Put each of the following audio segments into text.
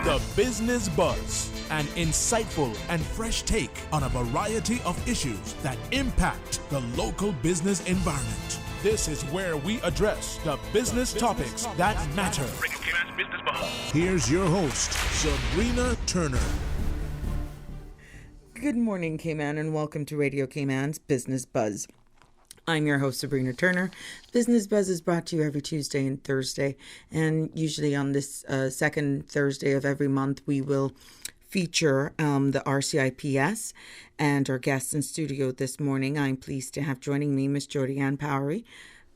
The Business Buzz, an insightful and fresh take on a variety of issues that impact the local business environment. This is where we address the business topics that matter. Here's your host, Sabrina Turner. Good morning, Cayman, and welcome to Radio Cayman's Business Buzz. I'm your host, Sabrina Turner. Business Buzz is brought to you every Tuesday and Thursday, and usually on this second Thursday of every month, we will feature the RCIPS and our guests in studio this morning. I'm pleased to have joining me Miss Jody Ann Powery,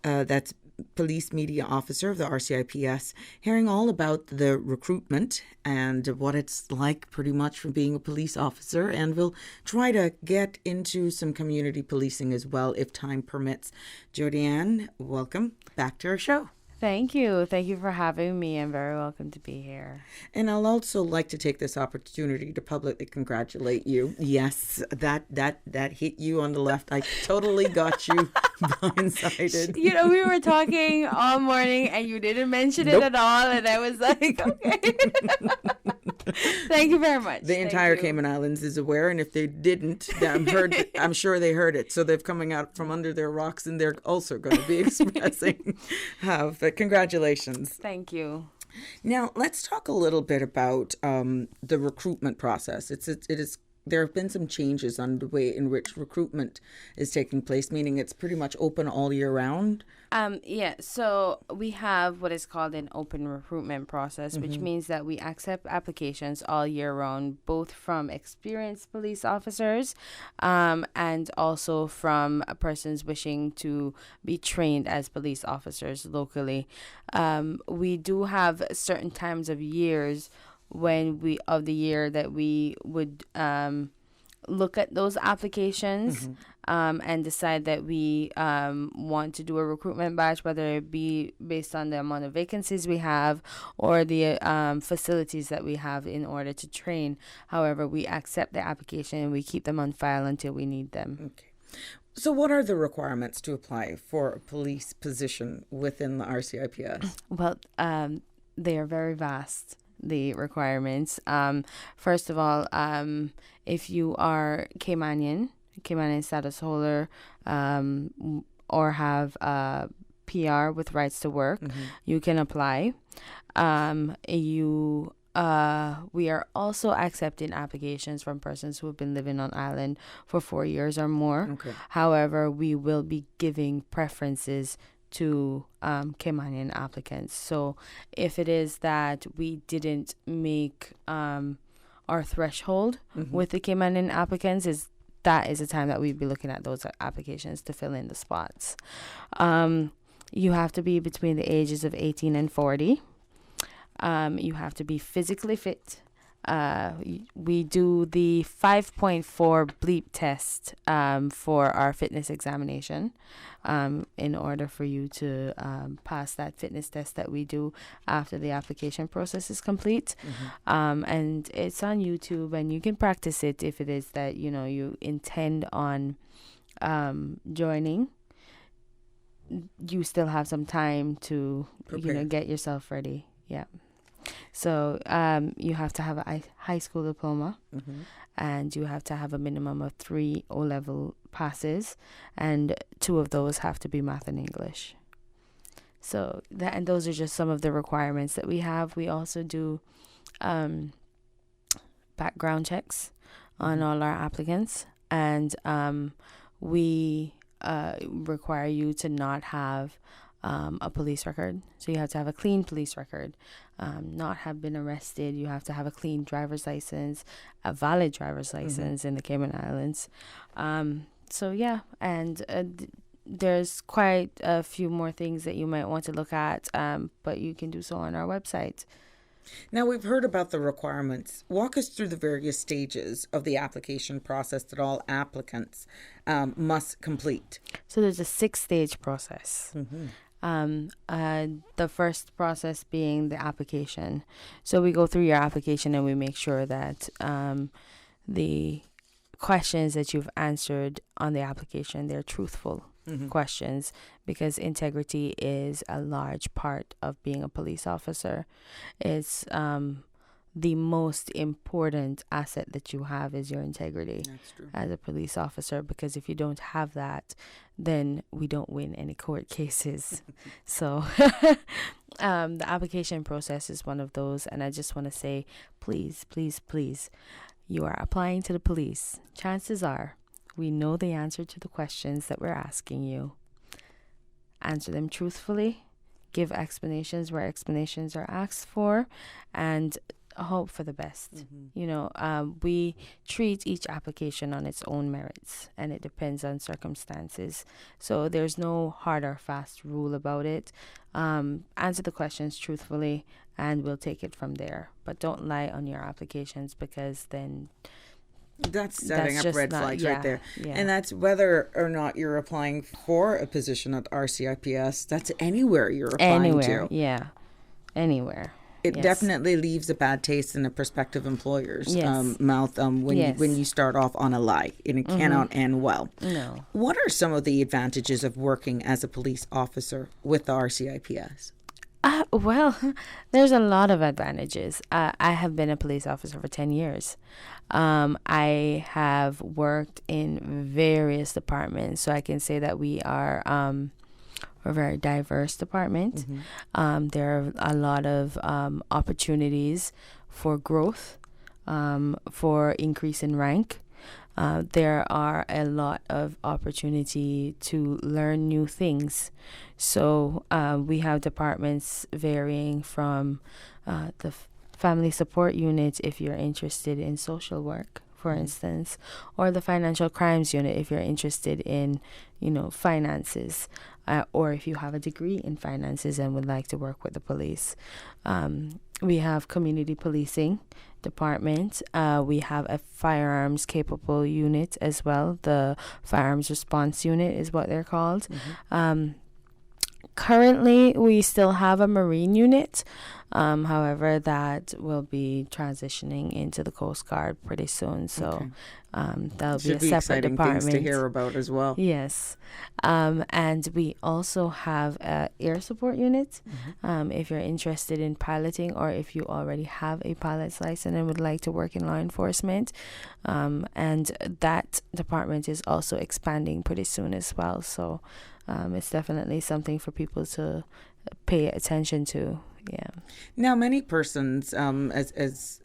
that's Police Media Officer of the RCIPS, hearing all about the recruitment and what it's like pretty much from being a police officer. And we'll try to get into some community policing as well if time permits. Jody Ann, welcome back to our show. Thank you. Thank you for having me. I'm very welcome to be here. And I'll also like to take this opportunity to publicly congratulate you. Yes, that hit you on the left. I totally got you blindsided. You know, we were talking all morning and you didn't mention it at all. And I was like, okay. Thank you very much. The entire Cayman Islands is aware. And if they didn't, I'm sure they heard it. So they're coming out from under their rocks and they're also going to be expressing how. But congratulations. Thank you. Now, let's talk a little bit about the recruitment process. There have been some changes on the way in which recruitment is taking place, meaning it's pretty much open all year round. So we have what is called an open recruitment process, which means that we accept applications all year round, both from experienced police officers and also from persons wishing to be trained as police officers locally. We do have certain times of years of the year that we would look at those applications and decide that we want to do a recruitment batch, whether it be based on the amount of vacancies we have or the facilities that we have in order to train. However, we accept the application and we keep them on file until we need them. Okay. So what are the requirements to apply for a police position within the RCIPS? Well, they are very vast, the requirements. First of all, if you are Caymanian status holder, or have a PR with rights to work, you can apply. We are also accepting applications from persons who have been living on island for 4 years or more. Okay. However, we will be giving preferences to Caymanian applicants. So if it is that we didn't make our threshold with the Caymanian applicants, that is the time that we'd be looking at those applications to fill in the spots. You have to be between the ages of 18 and 40. You have to be physically fit. We do the 5.4 bleep test for our fitness examination in order for you to pass that fitness test that we do after the application process is complete. And it's on YouTube, and you can practice it if it is that, you intend on joining. You still have some time to, get yourself ready. Yeah. So you have to have a high school diploma, and you have to have a minimum of 3 O-level passes, and 2 of those have to be math and English. So those are just some of the requirements that we have. We also do background checks on all our applicants, and we require you to not have a police record. So you have to have a clean police record, not have been arrested. You have to have a clean driver's license, a valid driver's license in the Cayman Islands. There's quite a few more things that you might want to look at, but you can do so on our website. Now, we've heard about the requirements. Walk us through the various stages of the application process that all applicants must complete. So there's a 6-stage process. The first process being the application. So we go through your application and we make sure that the questions that you've answered on the application, they're truthful questions, because integrity is a large part of being a police officer. It's the most important asset that you have is your integrity. That's true. As a police officer, because if you don't have that, then we don't win any court cases. So the application process is one of those, and I just want to say, please, please, please, you are applying to the police. Chances are we know the answer to the questions that we're asking you. Answer them truthfully, give explanations where explanations are asked for, and hope for the best. We treat each application on its own merits, and it depends on circumstances. So there's no hard or fast rule about it. Answer the questions truthfully, and we'll take it from there. But don't lie on your applications, because then that's setting up red flags right there. Yeah. And that's whether or not you're applying for a position at RCIPS. That's anywhere you're applying to. Yeah, anywhere. It definitely leaves a bad taste in a prospective employer's mouth when you start off on a lie, and it cannot end well. No. What are some of the advantages of working as a police officer with the RCIPS? Well, there's a lot of advantages. I have been a police officer for 10 years. I have worked in various departments, so I can say that we are a very diverse department. There are a lot of opportunities for growth, for increase in rank. There are a lot of opportunity to learn new things. So we have departments varying from the family support unit, if you're interested in social work, for instance, or the financial crimes unit if you're interested in, finances, or if you have a degree in finances and would like to work with the police. We have community policing department. We have a firearms capable unit as well. The firearms response unit is what they're called. Currently, we still have a marine unit. However, that will be transitioning into the Coast Guard pretty soon. So that'll be a separate department. Things to hear about as well. Yes. And we also have a air support unit. If you're interested in piloting, or if you already have a pilot's license and would like to work in law enforcement. And that department is also expanding pretty soon as well. So it's definitely something for people to pay attention to. Yeah. Now, many persons, as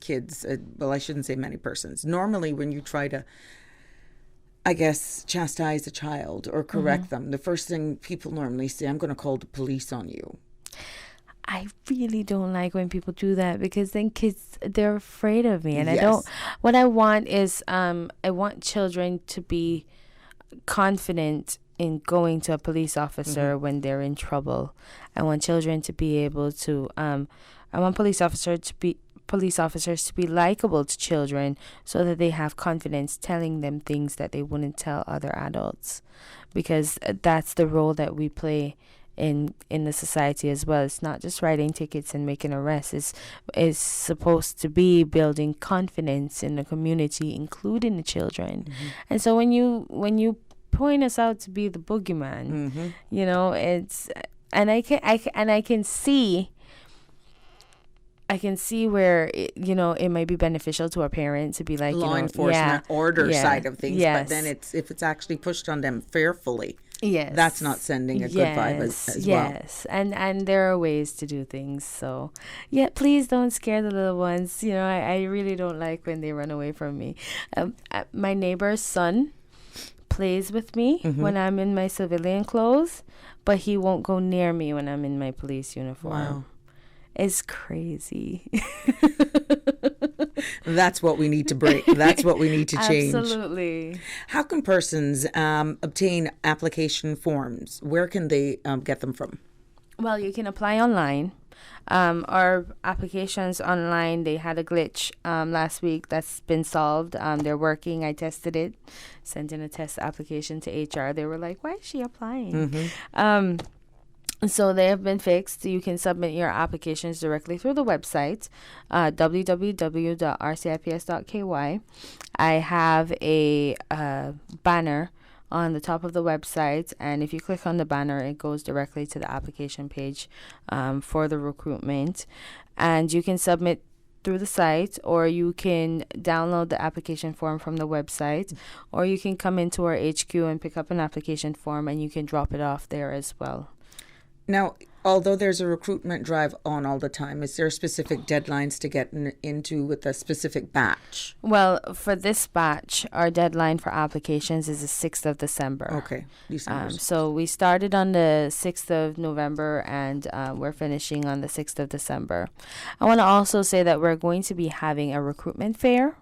kids, well, I shouldn't say many persons. Normally, when you try to, I guess, chastise a child or correct them, the first thing people normally say, I'm going to call the police on you. I really don't like when people do that, because then kids, they're afraid of me. And Yes. what I want is, I want children to be confident in going to a police officer when they're in trouble. I want children to be able to, I want police officers to be likable to children, so that they have confidence telling them things that they wouldn't tell other adults, because that's the role that we play in the society as well. It's not just writing tickets and making arrests. It's supposed to be building confidence in the community, including the children. And so when you point us out to be the boogeyman, it's, and I can see where it might be beneficial to a parent to be like law enforcement order side of things, but then if it's actually pushed on them fearfully, that's not sending a good vibe as well. Yes, and there are ways to do things. So please don't scare the little ones. I really don't like when they run away from me. My neighbor's son plays with me when I'm in my civilian clothes, but he won't go near me when I'm in my police uniform. Wow. It's crazy. That's what we need to break. That's what we need to change. Absolutely. How can persons obtain application forms? Where can they get them from? Well, you can apply online. Our applications online, they had a glitch last week that's been solved. They're working. I tested it, sent in a test application to HR. They were like, why is she applying? So they have been fixed. You can submit your applications directly through the website, www.rcips.ky. I have a banner on the top of the website, and if you click on the banner, it goes directly to the application page for the recruitment, and you can submit through the site, or you can download the application form from the website, or you can come into our HQ and pick up an application form, and you can drop it off there as well. Now, although there's a recruitment drive on all the time, is there specific deadlines to get into with a specific batch? Well, for this batch, our deadline for applications is the 6th of December. Okay, December. So we started on the 6th of November, and we're finishing on the 6th of December. I want to also say that we're going to be having a recruitment fair.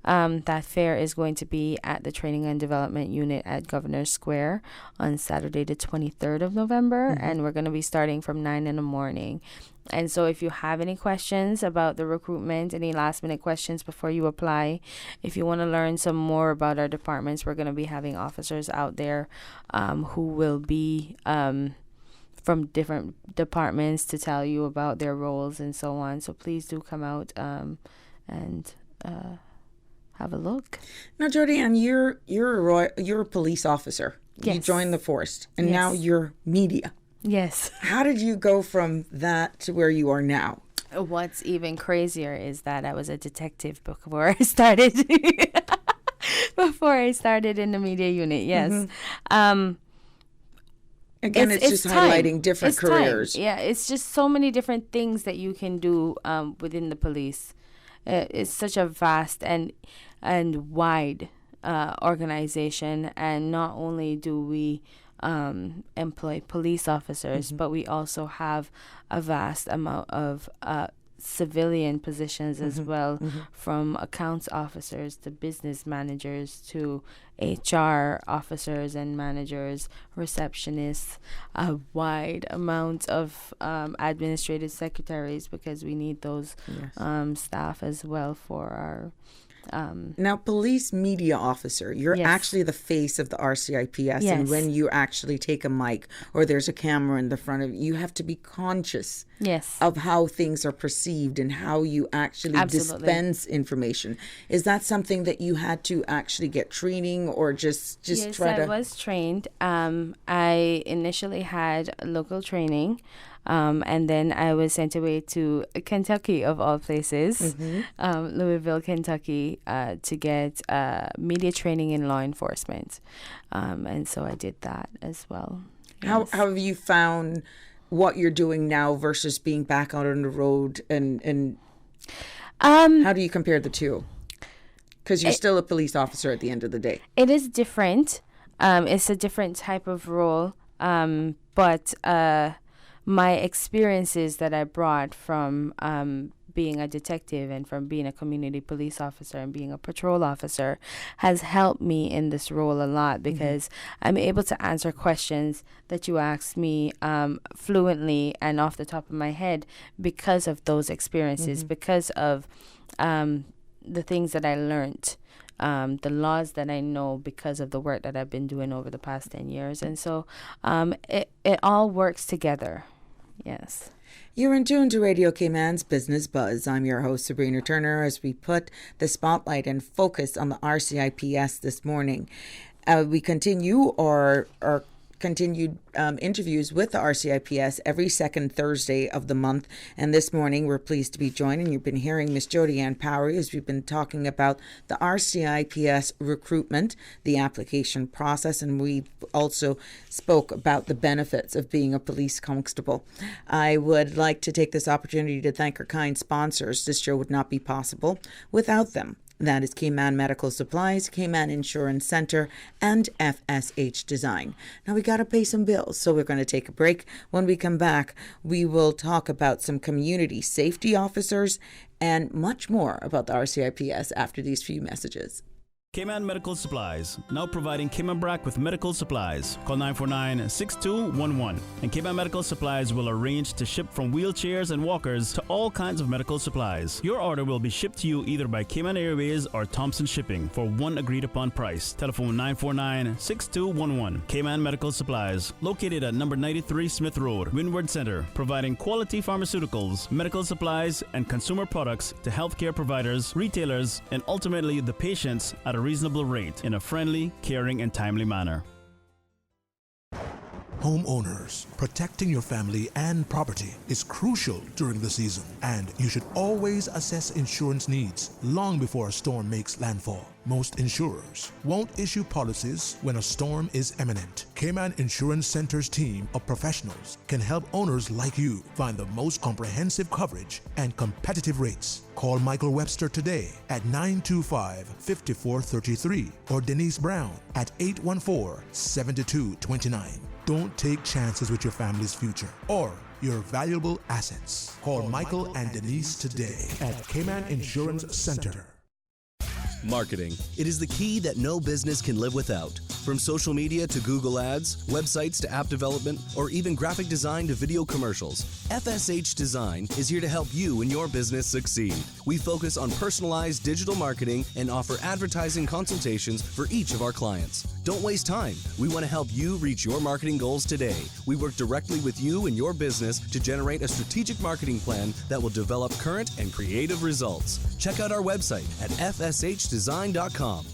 That fair is going to be at the Training and Development Unit at Governor's Square on Saturday, the 23rd of November, and we're going to be starting from 9 in the morning. And so if you have any questions about the recruitment, any last minute questions before you apply, if you want to learn some more about our departments, we're going to be having officers out there who will be from different departments to tell you about their roles and so on. So please do come out and have a look. Now, Jordan, you're a police officer. Yes. You joined the force, and Yes. now you're media. Yes. How did you go from that to where you are now? What's even crazier is that I was a detective before I started. Before I started in the media unit, yes. Again, it's just time. highlighting different It's time. careers. Yeah, it's just so many different things that you can do within the police. It's such a vast and wide organization, and not only do we employ police officers, but we also have a vast amount of civilian positions as well, from accounts officers to business managers to HR officers and managers, receptionists, a wide amount of administrative secretaries, because we need those staff as well for our Now, police media officer, you're Yes. actually the face of the RCIPS. And Yes. when you actually take a mic or there's a camera in the front of you, you have to be conscious yes. of how things are perceived and how you actually Absolutely. dispense information. Is that something that you had to actually get training or just Yes, try I to? was trained. I initially had local training, and then I was sent away to Kentucky, of all places, Louisville, Kentucky, to get media training in law enforcement. And so I did that as well. How Yes. have you found what you're doing now versus being back out on the road, and how do you compare the two? Because you're still a police officer at the end of the day. It is different. It's a different type of role, but my experiences that I brought from being a detective and from being a community police officer and being a patrol officer has helped me in this role a lot, because I'm able to answer questions that you ask me fluently and off the top of my head because of those experiences, because of the things that I learned. The laws that I know because of the work that I've been doing over the past 10 years. And so it all works together. Yes. You're in tune to Radio Cayman's Business Buzz. I'm your host, Sabrina Turner, as we put the spotlight and focus on the RCIPS this morning. We continue our continued interviews with the RCIPS every second Thursday of the month. And this morning, we're pleased to be joined. And you've been hearing Miss Jody Ann Powery as we've been talking about the RCIPS recruitment, the application process. And we also spoke about the benefits of being a police constable. I would like to take this opportunity to thank our kind sponsors. This show would not be possible without them. That is Cayman Medical Supplies, Cayman Insurance Center, and FSH Design. Now we got to pay some bills, so we're going to take a break. When we come back, we will talk about some community safety officers and much more about the RCIPS after these few messages. Cayman Medical Supplies, now providing Cayman Brac with medical supplies. Call 949-6211. And Cayman Medical Supplies will arrange to ship from wheelchairs and walkers to all kinds of medical supplies. Your order will be shipped to you either by Cayman Airways or Thompson Shipping for one agreed upon price. Telephone 949-6211. Cayman Medical Supplies, located at number 93 Smith Road, Windward Center, providing quality pharmaceuticals, medical supplies, and consumer products to healthcare providers, retailers, and ultimately the patients at a reasonable rate in a friendly, caring, and timely manner. Homeowners, protecting your family and property is crucial during the season, and you should always assess insurance needs long before a storm makes landfall. Most insurers won't issue policies when a storm is imminent. Cayman Insurance Center's team of professionals can help owners like you find the most comprehensive coverage and competitive rates. Call Michael Webster today at 925-5433 or Denise Brown at 814-7229. Don't take chances with your family's future or your valuable assets. Call Michael and Denise today at Cayman Insurance Center. Marketing. It is the key that no business can live without. From social media to Google Ads, websites to app development, or even graphic design to video commercials, FSH Design is here to help you and your business succeed. We focus on personalized digital marketing and offer advertising consultations for each of our clients. Don't waste time. We want to help you reach your marketing goals today. We work directly with you and your business to generate a strategic marketing plan that will develop current and creative results. Check out our website at fshdesign.com.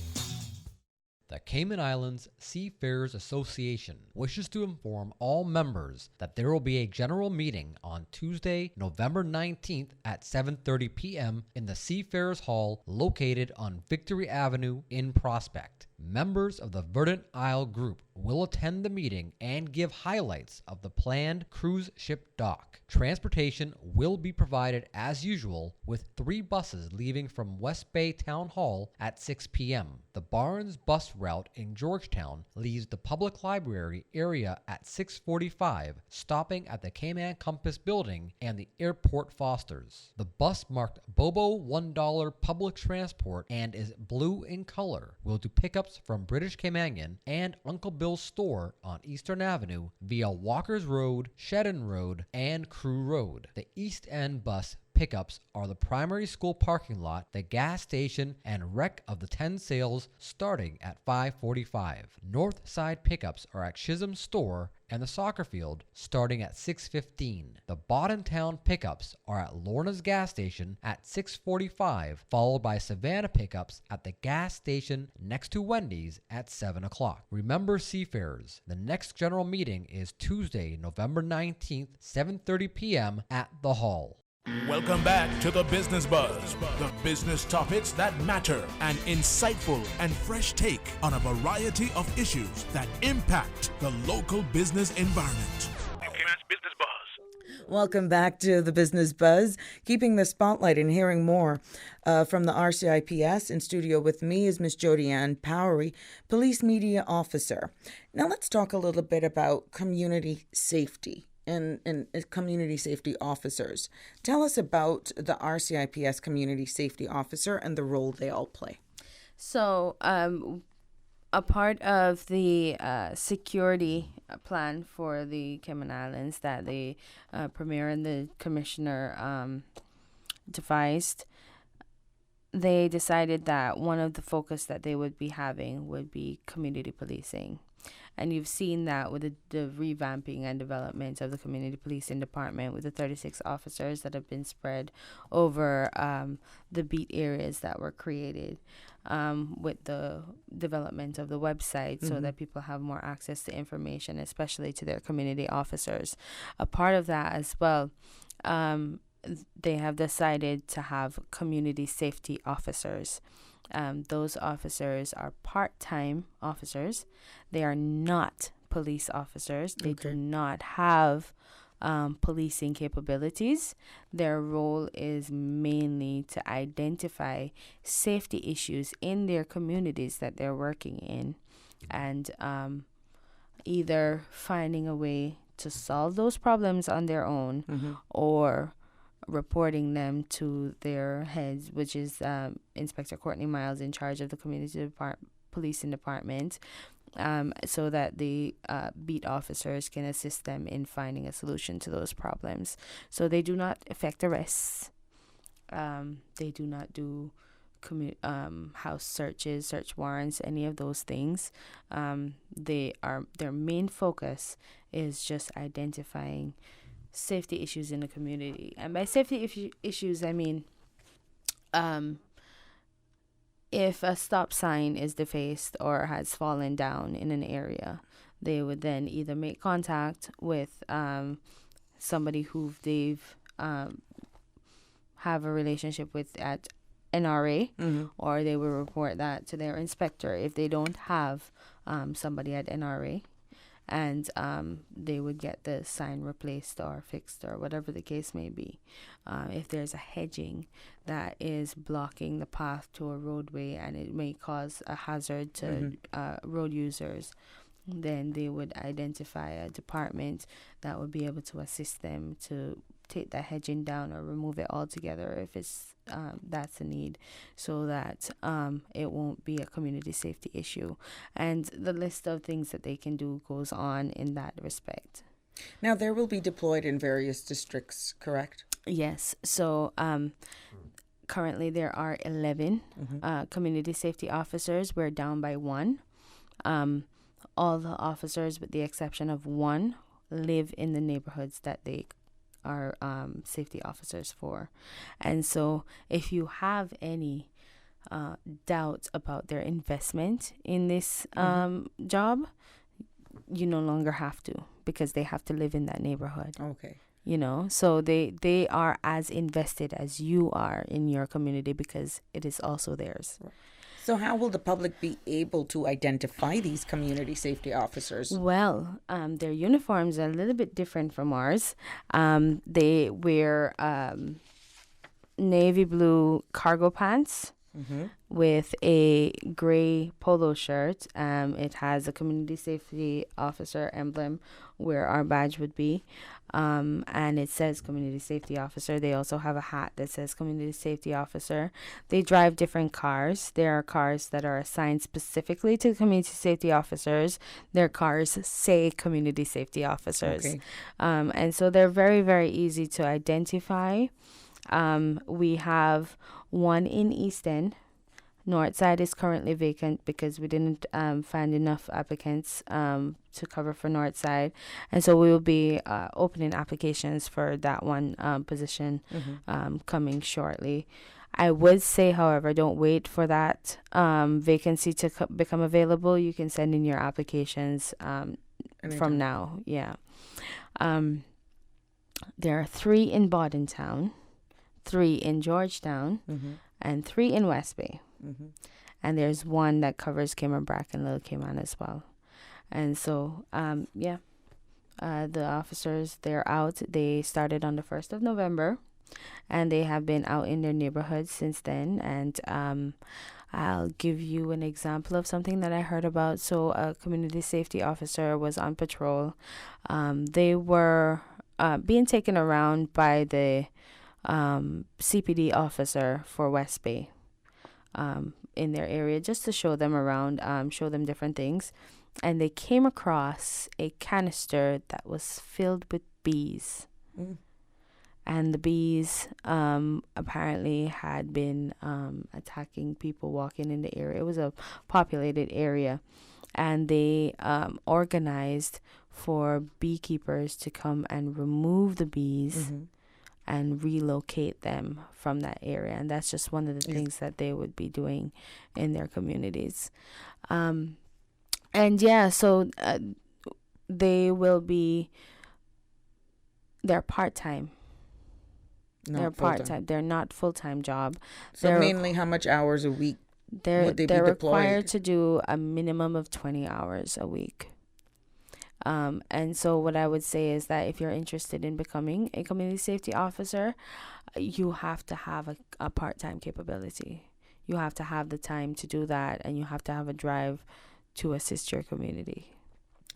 The Cayman Islands Seafarers Association wishes to inform all members that there will be a general meeting on Tuesday, November 19th at 7:30 p.m. in the Seafarers Hall located on Victory Avenue in Prospect. Members of the Verdant Isle Group will attend the meeting and give highlights of the planned cruise ship dock. Transportation will be provided as usual with 3 buses leaving from West Bay Town Hall at 6 p.m. The Barnes bus route in Georgetown leaves the public library area at 6:45, stopping at the Cayman Compass building and the airport Fosters. The bus marked Bobo $1 public transport and is blue in color will do pickups from British Caymanian and Uncle Bill's store on Eastern Avenue via Walker's Road, Shedden Road, and Crew Road. The East End bus pickups are the primary school parking lot, the gas station, and wreck of the 10 sales starting at 5:45. North side pickups are at Chisholm Store and the soccer field starting at 6:15. The Boddentown pickups are at Lorna's gas station at 6:45, followed by Savannah pickups at the gas station next to Wendy's at 7 o'clock. Remember, seafarers, the next general meeting is Tuesday, November 19th, 7:30 p.m. at the Hall. Welcome back to the Business Buzz, the business topics that matter, an insightful and fresh take on a variety of issues that impact the local business environment. Business Buzz. Welcome back to the Business Buzz, keeping the spotlight and hearing more from the RCIPS. In studio with me is Miss Jody Ann Powery, Police Media Officer. Now let's talk a little bit about community safety and community safety officers. Tell us about the RCIPS Community Safety Officer and the role they all play. So, a part of the security plan for the Cayman Islands that the Premier and the Commissioner devised, they decided that one of the focus that they would be having would be community policing. And you've seen that with the revamping and development of the community policing department with the 36 officers that have been spread over the beat areas that were created, with the development of the website so that people have more access to information, especially to their community officers. A part of that as well, they have decided to have community safety officers. Those officers are part-time officers. They are not police officers. They do not have policing capabilities. Their role is mainly to identify safety issues in their communities that they're working in, and either finding a way to solve those problems on their own or reporting them to their heads, which is Inspector Courtney Miles, in charge of the community policing department, so that the beat officers can assist them in finding a solution to those problems. So they do not effect arrests. They do not do house searches, search warrants, any of those things. Their main focus is just identifying safety issues in the community. And by safety issues, I mean if a stop sign is defaced or has fallen down in an area, they would then either make contact with somebody who they've have a relationship with at NRA, or they will report that to their inspector if they don't have somebody at NRA, and they would get the sign replaced or fixed or whatever the case may be. If there's a hedging that is blocking the path to a roadway and it may cause a hazard to road users, then they would identify a department that would be able to assist them to take that hedging down or remove it altogether if it's that's a need, so that it won't be a community safety issue. And the list of things that they can do goes on in that respect. Now, there will be deployed in various districts, correct? Yes. So currently there are 11 community safety officers. We're down by one. All the officers, with the exception of one, live in the neighborhoods that they are safety officers for. And so if you have any doubts about their investment in this job, you no longer have to, because they have to live in that neighborhood. Okay. You know, so they are as invested as you are in your community, because it is also theirs. Right. So how will the public be able to identify these community safety officers? Well, their uniforms are a little bit different from ours. They wear navy blue cargo pants with a gray polo shirt. It has a community safety officer emblem where our badge would be. And it says community safety officer. They also have a hat that says community safety officer. They drive different cars. There are cars that are assigned specifically to community safety officers. Their cars say community safety officers. Okay. And so they're very, very easy to identify. We have one in East End. North side is currently vacant because we didn't find enough applicants to cover for North side. And so we will be opening applications for that one position coming shortly. I would say, however, don't wait for that vacancy to become available. You can send in your applications from now. Yeah. There are 3 in Bordentown, 3 in Georgetown, and 3 in West Bay. And there's one that covers Cayman Brac and Little Cayman as well. And so, the officers, they're out. They started on the 1st of November, and they have been out in their neighborhoods since then. And I'll give you an example of something that I heard about. So a community safety officer was on patrol. They were being taken around by the CPD officer for West Bay. In their area, just to show them around, show them different things. And they came across a canister that was filled with bees. And the bees apparently had been attacking people walking in the area. It was a populated area. And they organized for beekeepers to come and remove the bees and relocate them from that area. And that's just one of the things that they would be doing in their communities. So they will be, they're part-time. They're part-time. They're not full-time job. So they're mainly how much hours a week would they be they're deployed? required to do a minimum of 20 hours a week. And so what I would say is that if you're interested in becoming a community safety officer, you have to have a part-time capability. You have to have the time to do that, and you have to have a drive to assist your community.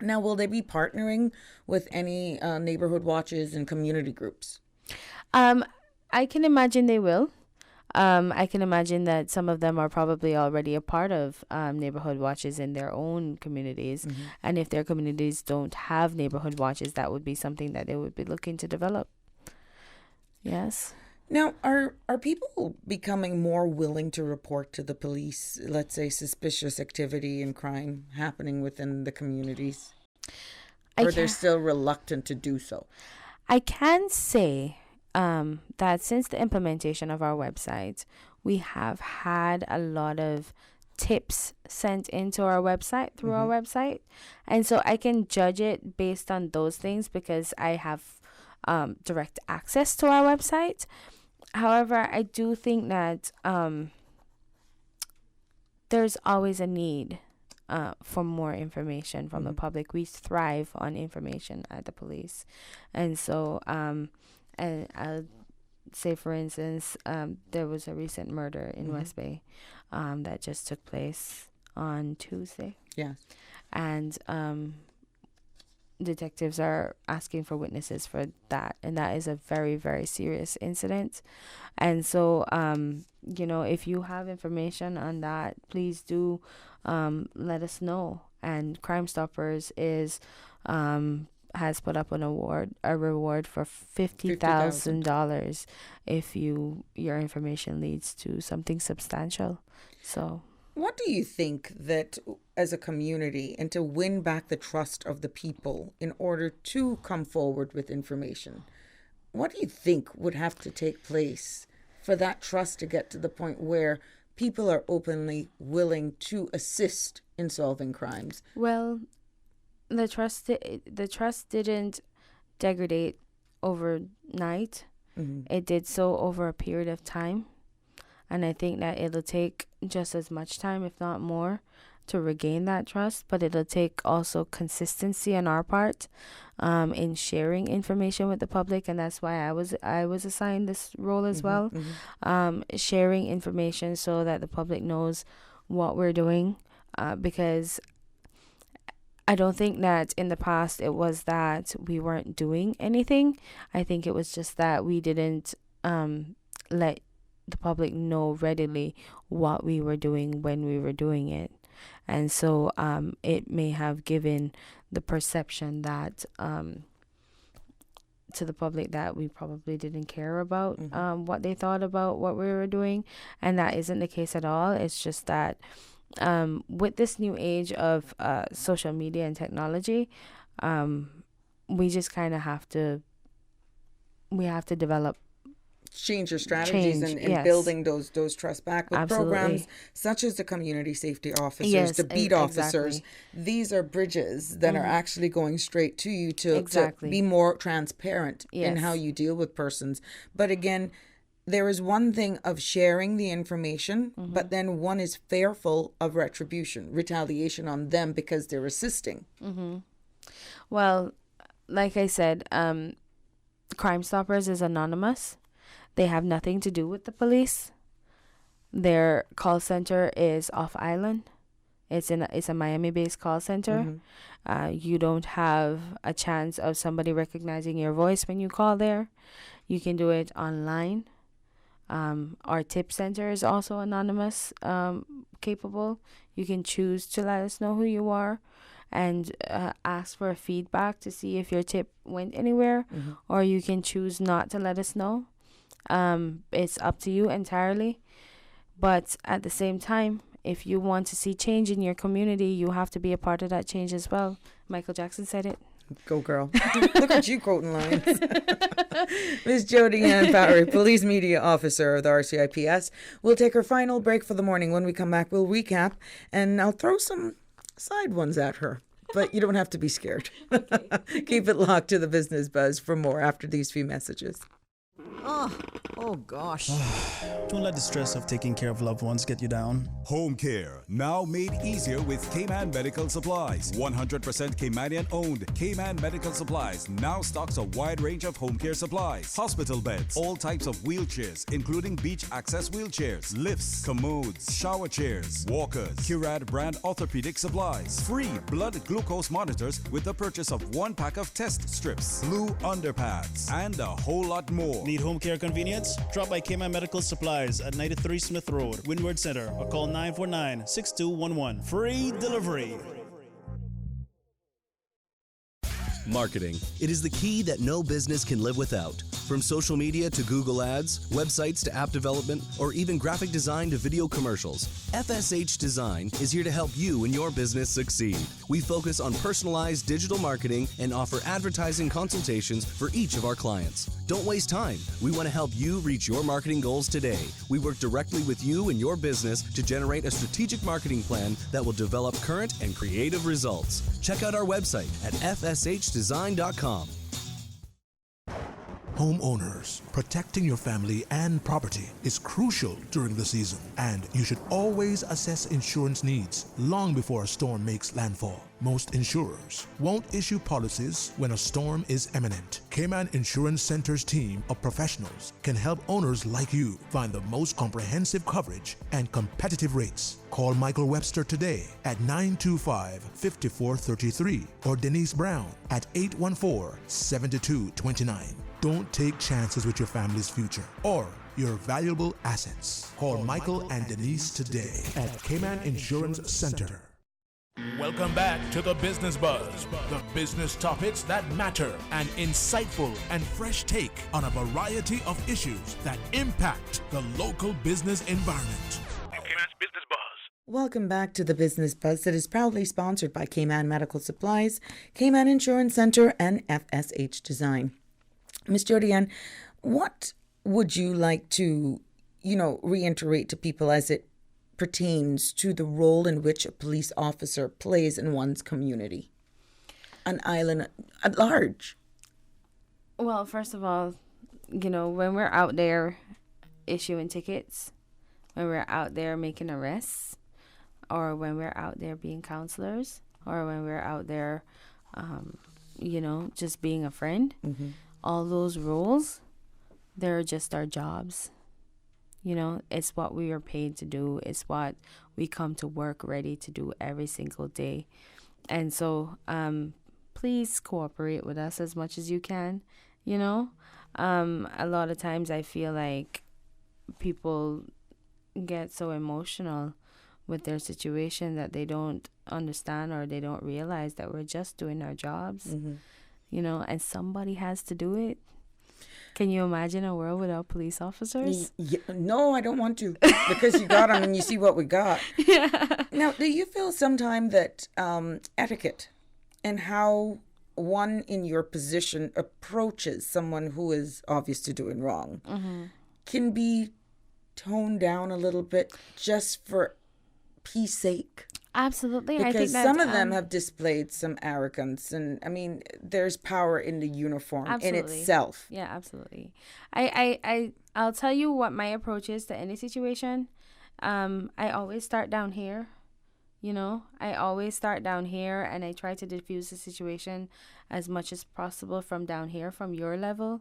Now, will they be partnering with any neighborhood watches and community groups? I can imagine they will. I can imagine that some of them are probably already a part of neighborhood watches in their own communities. And if their communities don't have neighborhood watches, that would be something that they would be looking to develop. Yes. Now, are people becoming more willing to report to the police, let's say, suspicious activity and crime happening within the communities? Or they're still reluctant to do so? I can say that since the implementation of our website, we have had a lot of tips sent into our website through our website. And so I can judge it based on those things because I have direct access to our website. However, I do think that there's always a need for more information from the public. We thrive on information at the police. And so, and I'll say, for instance, there was a recent murder in West Bay that just took place on Tuesday. Yes. And detectives are asking for witnesses for that. And that is a very, very serious incident. And so, if you have information on that, please do let us know. And Crime Stoppers has put up a reward for $50,000 if your information leads to something substantial. So, what do you think that as a community, and to win back the trust of the people in order to come forward with information, what do you think would have to take place for that trust to get to the point where people are openly willing to assist in solving crimes? Well, the trust didn't degrade overnight. It did so over a period of time. And I think that it'll take just as much time, if not more, to regain that trust. But it'll take also consistency on our part in sharing information with the public. And that's why I was assigned this role as well. Sharing information so that the public knows what we're doing. Because I don't think that in the past it was that we weren't doing anything. I think it was just that we didn't let the public know readily what we were doing when we were doing it. And so it may have given the perception that to the public that we probably didn't care about what they thought about what we were doing. And that isn't the case at all. It's just that with this new age of social media and technology, we just kind of have to develop, change your strategies and building those trust back with programs such as the community safety officers, the beat officers. These are bridges that are actually going straight to you to be more transparent in how you deal with persons. But again, there is one thing of sharing the information, but then one is fearful of retaliation on them because they're assisting. Well, like I said, Crime Stoppers is anonymous. They have nothing to do with the police. Their call center is off island. It's a Miami-based call center. You don't have a chance of somebody recognizing your voice when you call there. You can do it online. Our tip center is also anonymous, capable. You can choose to let us know who you are and ask for feedback to see if your tip went anywhere, or you can choose not to let us know. It's up to you entirely. But at the same time, if you want to see change in your community, you have to be a part of that change as well. Michael Jackson said it. Go, girl. Look at you quoting lines. Ms. Jody Ann Bowery, Police Media Officer of the RCIPS. We'll take our final break for the morning. When we come back, we'll recap, and I'll throw some side ones at her. But you don't have to be scared. Keep it locked to the Business Buzz for more after these few messages. Oh gosh. Don't let the stress of taking care of loved ones get you down. Home care, now made easier with K-Man Medical Supplies. 100% K-Manian owned. K-Man Medical Supplies now stocks a wide range of home care supplies. Hospital beds, all types of wheelchairs, including beach access wheelchairs, lifts, commodes, shower chairs, walkers, Curad brand orthopedic supplies. Free blood glucose monitors with the purchase of 1 pack of test strips, blue underpads, and a whole lot more. Need home care convenience? Drop by K-Man Medical Supplies at 93 Smith Road, Windward Center, or call 949-6211. Free delivery. Marketing. It is the key that no business can live without. From social media to Google Ads, websites to app development, or even graphic design to video commercials, FSH Design is here to help you and your business succeed. We focus on personalized digital marketing and offer advertising consultations for each of our clients. Don't waste time. We want to help you reach your marketing goals today. We work directly with you and your business to generate a strategic marketing plan that will develop current and creative results. Check out our website at fshdesign.com. Homeowners, protecting your family and property is crucial during the season, and you should always assess insurance needs long before a storm makes landfall. Most insurers won't issue policies when a storm is imminent. Cayman Insurance Center's team of professionals can help owners like you find the most comprehensive coverage and competitive rates. Call Michael Webster today at 925-5433 or Denise Brown at 814-7229. Don't take chances with your family's future or your valuable assets. Call Michael and Denise today at Cayman Insurance Center. Welcome back to the Business Buzz, the business topics that matter, an insightful and fresh take on a variety of issues that impact the local business environment. Cayman's Business Buzz. Welcome back to the Business Buzz that is proudly sponsored by Cayman Medical Supplies, Cayman Insurance Center, and FSH Design. Ms. Jodianne, what would you like to, reiterate to people as it pertains to the role in which a police officer plays in one's community, an island at large? Well, first of all, when we're out there issuing tickets, when we're out there making arrests, or when we're out there being counselors, or when we're out there, just being a friend, all those roles, they're just our jobs. It's what we are paid to do. It's what we come to work ready to do every single day. And so please cooperate with us as much as you can. A lot of times I feel like people get so emotional with their situation that they don't understand or they don't realize that we're just doing our jobs, and somebody has to do it. Can you imagine a world without police officers? No, I don't want to, because you got them and you see what we got. Yeah. Now, do you feel sometime that etiquette and how one in your position approaches someone who is obviously doing wrong can be toned down a little bit just for peace sake? Absolutely. Because I think that, some of them have displayed some arrogance, and there's power in the uniform in itself. Yeah, absolutely. I'll tell you what my approach is to any situation. I always start down here. I always start down here, and I try to diffuse the situation as much as possible from down here, from your level.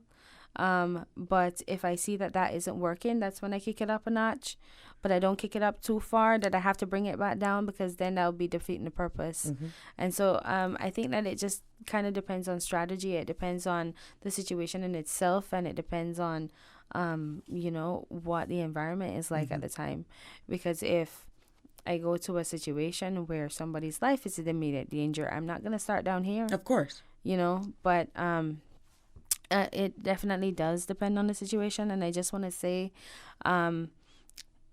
But if I see that isn't working, that's when I kick it up a notch. But I don't kick it up too far that I have to bring it back down, because then that'll be defeating the purpose. And so I think that it just kind of depends on strategy. It depends on the situation in itself, and it depends on, what the environment is like at the time. Because if I go to a situation where somebody's life is in immediate danger, I'm not going to start down here. Of course. But it definitely does depend on the situation. And I just want to say,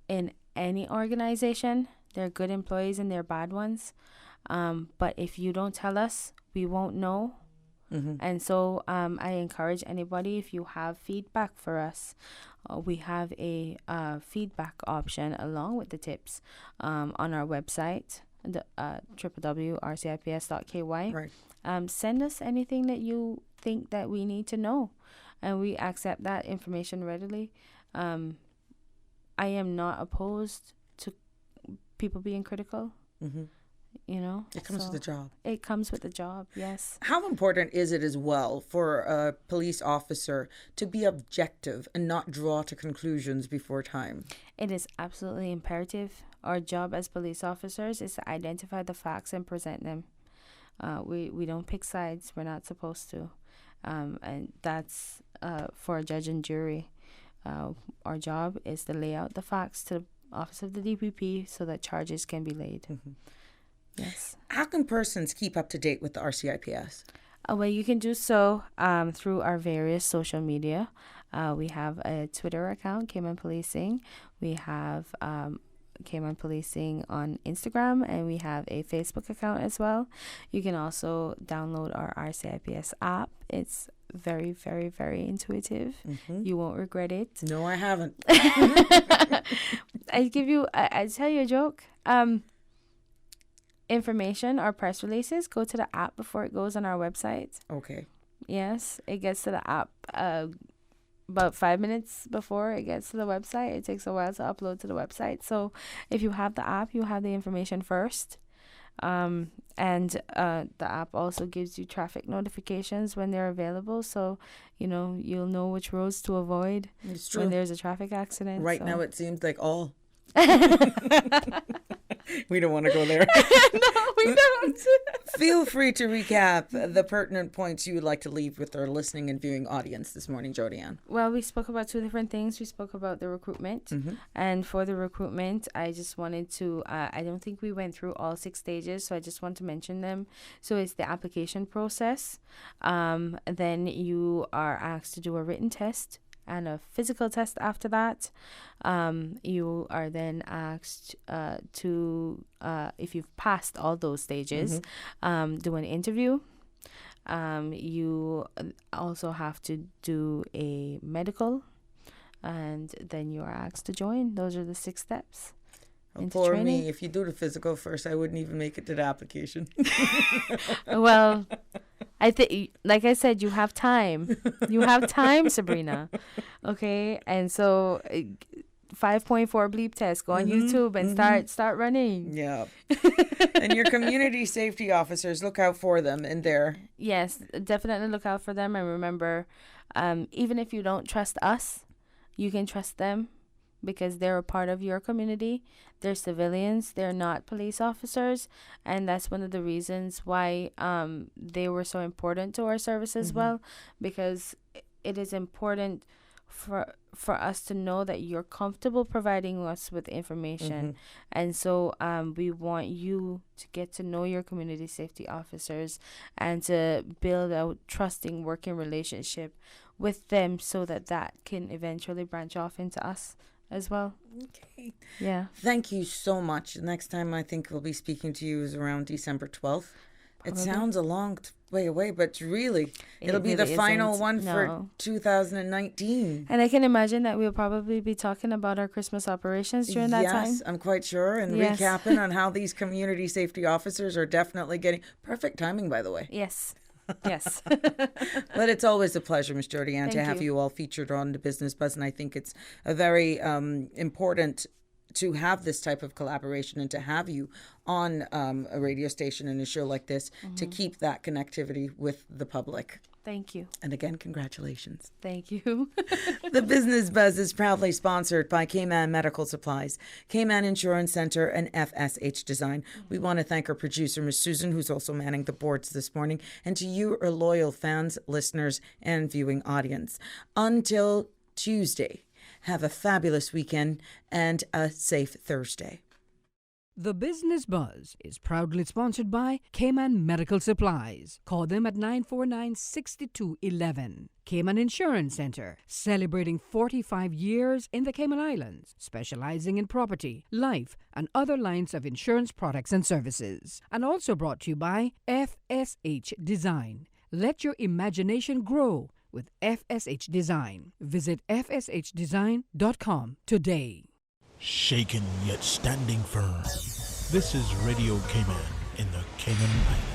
in any organization, there are good employees and there are bad ones. But if you don't tell us, we won't know. And so I encourage anybody, if you have feedback for us, we have a feedback option along with the tips on our website, the www.rcips.ky. Right. Send us anything that you think that we need to know, and we accept that information readily. I am not opposed to people being critical. It comes with the job. It comes with the job, yes. How important is it as well for a police officer to be objective and not draw to conclusions before time? It is absolutely imperative. Our job as police officers is to identify the facts and present them. We don't pick sides. We're not supposed to. And that's for a judge and jury. Our job is to lay out the facts to the Office of the DPP so that charges can be laid. Yes. How can persons keep up to date with the RCIPS? Well, you can do so through our various social media. We have a Twitter account, Cayman Policing. We have Cayman Policing on Instagram, and we have a Facebook account as well. You can also download our RCIPS app. It's very, very, very intuitive. You won't regret it. No, I haven't. I tell you a joke. Information or press releases go to the app before it goes on our website. Okay. Yes, it gets to the app about 5 minutes before it gets to the website. It takes a while to upload to the website. So if you have the app, you have the information first. And the app also gives you traffic notifications when they're available. So, you'll know which roads to avoid when there's a traffic accident. Right now it seems like all. We don't want to go there. No, we don't. Feel free to recap the pertinent points you would like to leave with our listening and viewing audience this morning, Jodianne. Well, we spoke about two different things. We spoke about the recruitment. And for the recruitment, I just wanted to, I don't think we went through all 6 stages, so I just want to mention them. So it's the application process. Then you are asked to do a written test and a physical test after that. You are then asked to, if you've passed all those stages, do an interview. You also have to do a medical, and then you are asked to join. Those are the 6 steps. For me, if you do the physical first, I wouldn't even make it to the application. Well, I think, like I said, you have time. You have time, Sabrina. Okay, and so 5.4 bleep test. Go on YouTube and start running. Yeah, and your community safety officers, look out for them in there. Yes, definitely look out for them, and remember, even if you don't trust us, you can trust them, because they're a part of your community. They're civilians. They're not police officers. And that's one of the reasons why they were so important to our service as well, because it is important for us to know that you're comfortable providing us with information. And so we want you to get to know your community safety officers and to build a trusting working relationship with them, so that can eventually branch off into us as well. Okay. Yeah. Thank you so much. Next time I think we'll be speaking to you is around December 12th. Probably. It sounds a long way away, but really, it'll be the final one for 2019. And I can imagine that we'll probably be talking about our Christmas operations during that time. Yes, I'm quite sure. And recapping on how these community safety officers are definitely getting perfect timing, by the way. Yes. Yes. But it's always a pleasure, Ms. Jodianne, to have you all featured on the Business Buzz. And I think it's a very important to have this type of collaboration and to have you on a radio station and a show like this to keep that connectivity with the public. Thank you. And again, congratulations. Thank you. The Business Buzz is proudly sponsored by Cayman Medical Supplies, Cayman Insurance Center, and FSH Design. We want to thank our producer, Ms. Susan, who's also manning the boards this morning, and to you, our loyal fans, listeners, and viewing audience. Until Tuesday, have a fabulous weekend and a safe Thursday. The Business Buzz is proudly sponsored by Cayman Medical Supplies. Call them at 949-6211. Cayman Insurance Center, celebrating 45 years in the Cayman Islands, specializing in property, life, and other lines of insurance products and services. And also brought to you by FSH Design. Let your imagination grow with FSH Design. Visit fshdesign.com today. Shaken yet standing firm. This is Radio Cayman in the Cayman Islands.